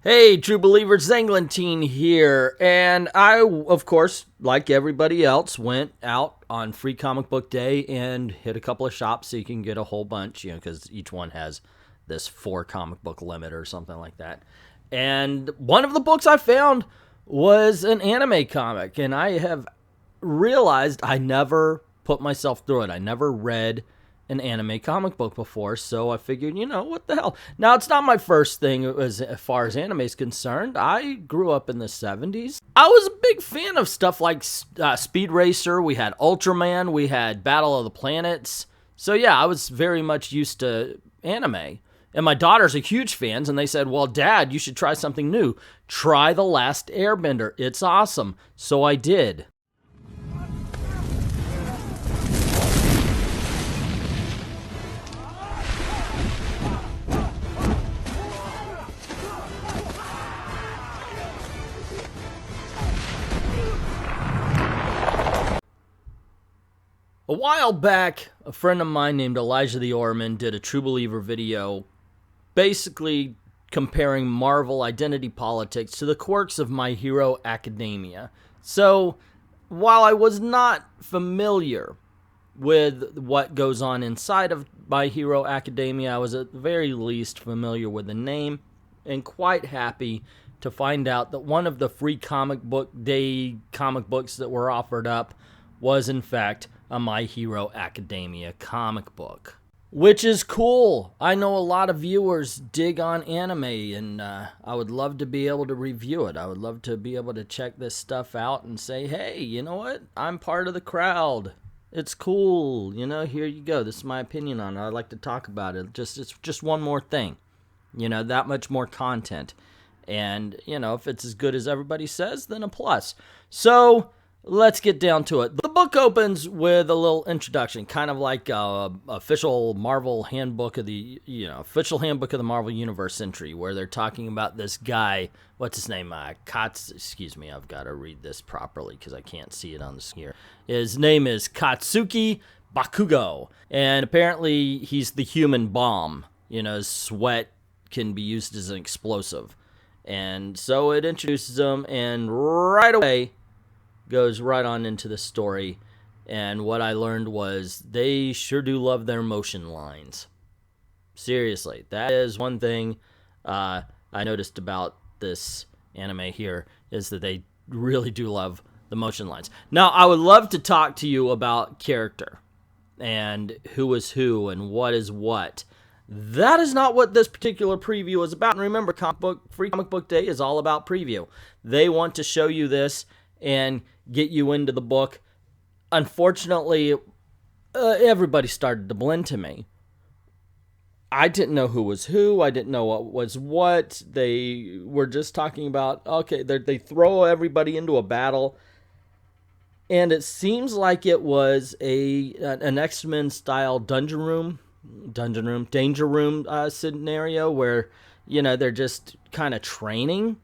Hey, true believers, Englentine here, and I, of course, like everybody else, went out on Free Comic Book Day and hit a couple of shops so you can get a whole bunch, because each one has this 4 comic book limit or something like that. And one of the books I found was an anime comic, and I have realized I never put myself through it. I never read an anime comic book before, so I figured, what the hell. Now, it's not my first thing as far as anime is concerned. I grew up in the 70s. I was a big fan of stuff like Speed Racer. We had Ultraman. We had Battle of the Planets. So, yeah, I was very much used to anime. And my daughters are huge fans, and they said, well, Dad, you should try something new. Try The Last Airbender. It's awesome. So I did. A while back, a friend of mine named Elijah the Orman did a True Believer video basically comparing Marvel identity politics to the quirks of My Hero Academia. So, while I was not familiar with what goes on inside of My Hero Academia, I was at the very least familiar with the name and quite happy to find out that one of the free comic book day comic books that were offered up was in fact a My Hero Academia comic book. Which is cool. I know a lot of viewers dig on anime, and I would love to be able to review it. I would love to be able to check this stuff out and say, hey, you know what? I'm part of the crowd. It's cool. Here you go. This is my opinion on it. I'd like to talk about it. It's just one more thing. That much more content. And, if it's as good as everybody says, then a plus. So, let's get down to it. The book opens with a little introduction, kind of like official Marvel handbook of the, official handbook of the Marvel Universe entry, where they're talking about this guy. What's his name? Excuse me, I've got to read this properly because I can't see it on the screen here. His name is Katsuki Bakugo, and apparently he's the human bomb. His sweat can be used as an explosive. And so it introduces him, and right away goes right on into the story. And what I learned was they sure do love their motion lines. Seriously, that is one thing I noticed about this anime here, is that they really do love the motion lines. Now, I would love to talk to you about character and who is who and what is what. That is not what this particular preview is about. And remember, Free Comic Book Day is all about preview. They want to show you this and get you into the book. Unfortunately, everybody started to blend to me. I didn't know who was who. I didn't know what was what. They were just talking about, okay, they throw everybody into a battle. And it seems like it was an X-Men style danger room scenario where, they're just kind of training.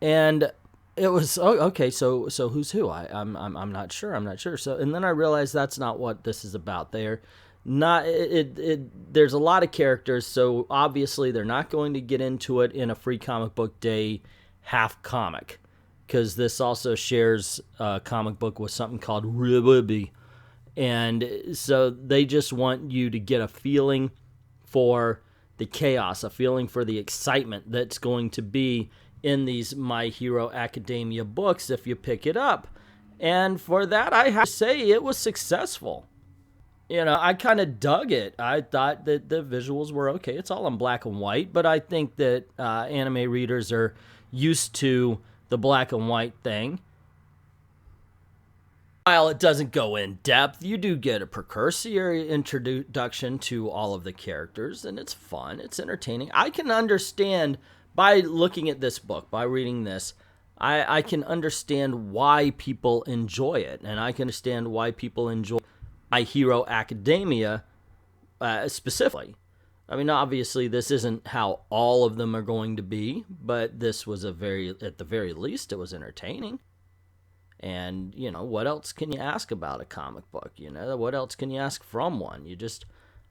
And it was, okay, so who's who? I'm not sure. So, and then I realized that's not what this is about. They're not, there's a lot of characters, so obviously they're not going to get into it in a Free Comic Book Day half comic, because this also shares a comic book with something called Newbie. And so they just want you to get a feeling for the chaos, a feeling for the excitement that's going to be in these My Hero Academia books if you pick it up. And for that, I have to say it was successful. I kind of dug it. I thought that the visuals were okay. It's all in black and white, but I think that anime readers are used to the black and white thing. While it doesn't go in depth, you do get a precursory introduction to all of the characters, and it's fun, it's entertaining. I can understand, by looking at this book, by reading this, I can understand why people enjoy it, and I can understand why people enjoy My Hero Academia specifically. I mean, obviously, this isn't how all of them are going to be, but this was at the very least, it was entertaining. And, what else can you ask about a comic book? What else can you ask from one? You just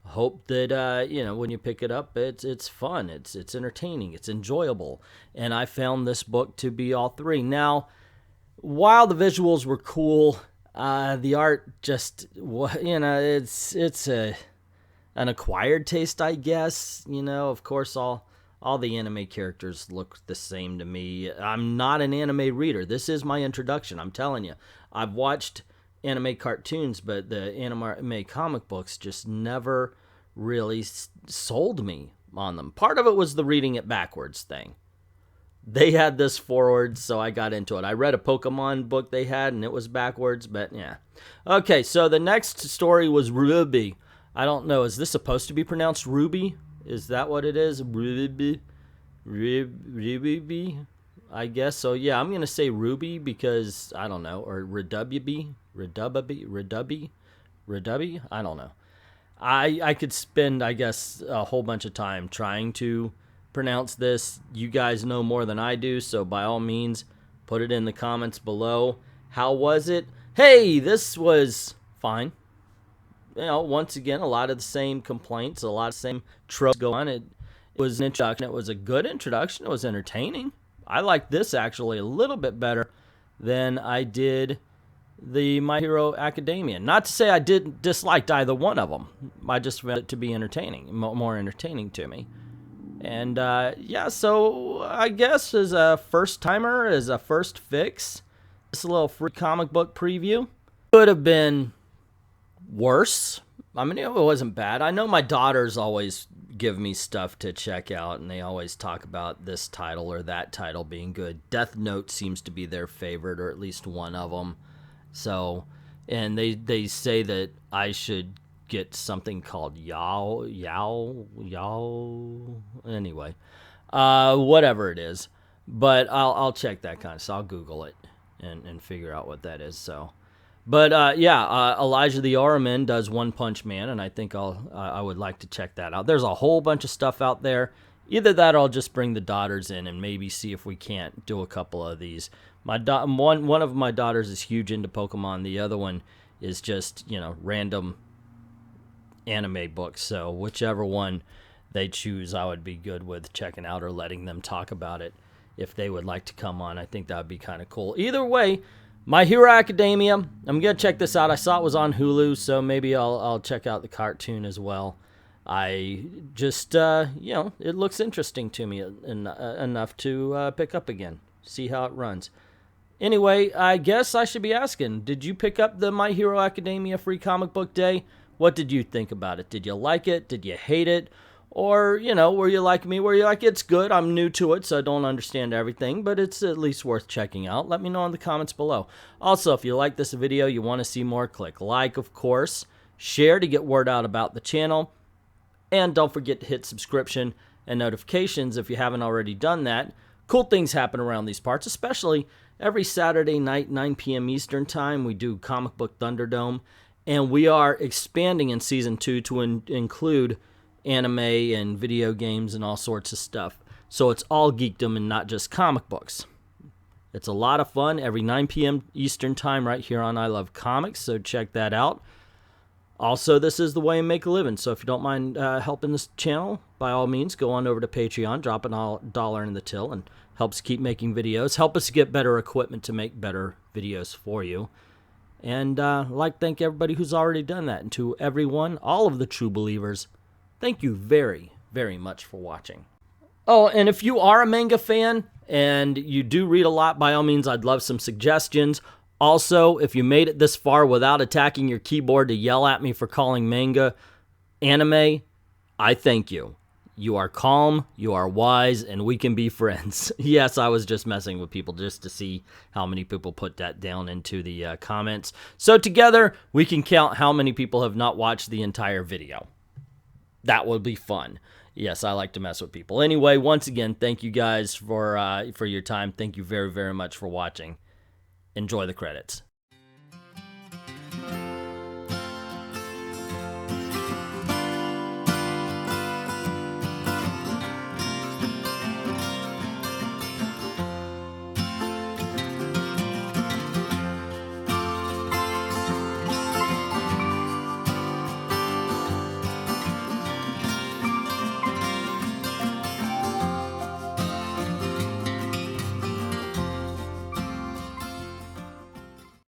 hope that you know, when you pick it up, it's fun, it's entertaining, it's enjoyable, and I found this book to be all three. Now, while the visuals were cool, the art just, you know, it's an acquired taste, I guess. You know, of course, all the anime characters look the same to me. I'm not an anime reader. This is my introduction. I'm telling you, I've watched anime cartoons, but the anime comic books just never really sold me on them. Part of it was the reading it backwards thing. They had this forward, so I got into it. I read a Pokemon book they had, and it was backwards, but yeah. Okay, so the next story was Ruby. I don't know, is this supposed to be pronounced Ruby? Is that what it is? Ruby? Ruby? I guess so. Yeah, I'm going to say Ruby because, I don't know, or Redubby? Redubby? I don't know. I could spend, I guess, a whole bunch of time trying to pronounce this. You guys know more than I do, so by all means, put it in the comments below. How was it? Hey, this was fine. You know, once again, a lot of the same complaints, a lot of the same tropes go on. It was an introduction. It was a good introduction. It was entertaining. I liked this actually a little bit better than I did the My Hero Academia. Not to say I didn't dislike either one of them. I just found it to be entertaining, more entertaining to me. And yeah, so I guess as a first timer, as a first fix, this little free comic book preview could have been worse. I mean, it wasn't bad. I know my daughters always give me stuff to check out, and they always talk about this title or that title being good. Death Note seems to be their favorite, or at least one of them. So, and they say that I should get something called Yao. Anyway, whatever it is, but I'll check that kind of. So I'll Google it and figure out what that is. So. But yeah, Elijah the Oraman does One Punch Man, and I think I would like to check that out. There's a whole bunch of stuff out there. Either that, or I'll just bring the daughters in and maybe see if we can't do a couple of these. One of my daughters is huge into Pokemon. The other one is just, you know, random anime books. So whichever one they choose, I would be good with checking out or letting them talk about it if they would like to come on. I think that would be kind of cool. Either way. My Hero Academia, I'm going to check this out. I saw it was on Hulu, so maybe I'll check out the cartoon as well. I just, you know, it looks interesting to me enough to pick up again, see how it runs. Anyway, I guess I should be asking, did you pick up the My Hero Academia Free Comic Book Day? What did you think about it? Did you like it? Did you hate it? Or, you know, were you like me, where you're like, it's good, I'm new to it, so I don't understand everything, but it's at least worth checking out. Let me know in the comments below. Also, if you like this video, you want to see more, click like, of course. Share to get word out about the channel. And don't forget to hit subscription and notifications if you haven't already done that. Cool things happen around these parts, especially every Saturday night, 9 p.m. Eastern Time, we do Comic Book Thunderdome. And we are expanding in Season 2 to include anime and video games and all sorts of stuff. So it's all geekdom and not just comic books. It's a lot of fun every 9 p.m. Eastern Time right here on I Love Comics, so check that out. Also, this is the way I make a living, so if you don't mind helping this channel, by all means, go on over to Patreon, drop $1 in the till, and helps keep making videos. Help us get better equipment to make better videos for you. And I'd like to thank everybody who's already done that. And to everyone, all of the true believers, thank you very, very much for watching. Oh, and if you are a manga fan and you do read a lot, by all means, I'd love some suggestions. Also, if you made it this far without attacking your keyboard to yell at me for calling manga anime, I thank you. You are calm, you are wise, and we can be friends. Yes, I was just messing with people just to see how many people put that down into the comments. So together, we can count how many people have not watched the entire video. That would be fun. Yes, I like to mess with people. Anyway, once again, thank you guys for your time. Thank you very, very much for watching. Enjoy the credits.